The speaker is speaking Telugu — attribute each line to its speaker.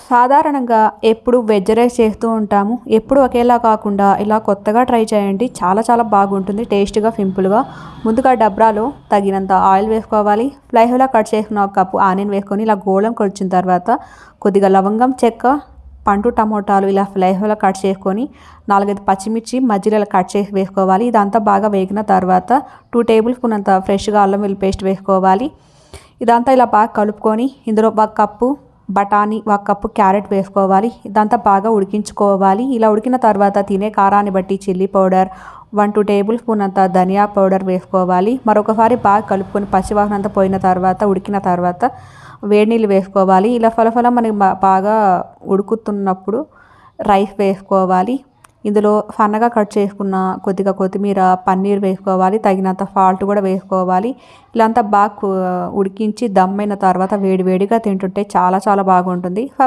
Speaker 1: సాధారణంగా ఎప్పుడు వెజ్ రైస్ చేస్తూ ఉంటాము. ఎప్పుడు ఒకేలా కాకుండా ఇలా కొత్తగా ట్రై చేయండి. చాలా చాలా బాగుంటుంది. టేస్ట్‌గా, సింపుల్‌గా. ముందుగా డబ్రాలో తగినంత ఆయిల్ వేసుకోవాలి. ఫ్లై‌లో కట్ చేసుకున్న ఒక కప్పు ఆనియన్ వేసుకొని ఇలా గోల్డెన్ కొచ్చిన తర్వాత కొద్దిగా లవంగం చెక్క, పండు టమోటాలు ఇలా ఫ్లై‌లో కట్ చేసుకొని 4, 5 పచ్చిమిర్చి మధ్యలో ఇలా కట్ చేసి వేసుకోవాలి. ఇదంతా బాగా వేగిన తర్వాత 2 టేబుల్ స్పూన్ అంత ఫ్రెష్‌గా అల్లం వెల్లుల్లి పేస్ట్ వేసుకోవాలి. ఇదంతా ఇలా బాగా కలుపుకొని ఇందులో 1 కప్పు బఠానీ, 1 కప్పు క్యారెట్ వేసుకోవాలి. ఇదంతా బాగా ఉడికించుకోవాలి. ఇలా ఉడికిన తర్వాత తినే కారాన్ని బట్టి చిల్లీ పౌడర్ 1, 2 టేబుల్ స్పూన్ అంత ధనియా పౌడర్ వేసుకోవాలి. మరొకసారి బాగా కలుపుకొని పచ్చివాసన అంతా పోయిన తర్వాత ఉడికిన తర్వాత వేడి నీళ్ళు వేసుకోవాలి. ఇలా ఫలఫల మనకి బాగా ఉడుకుతున్నప్పుడు రైస్ వేసుకోవాలి. ఇందులో సన్నగా కట్ చేసుకున్న కొద్దిగా కొత్తిమీర, పన్నీర్ వేసుకోవాలి. తగినంత సాల్ట్ కూడా వేసుకోవాలి. ఇలా అంతా బాగా ఉడికించి దమ్ అయిన తర్వాత వేడి వేడిగా తింటుంటే చాలా చాలా బాగుంటుంది.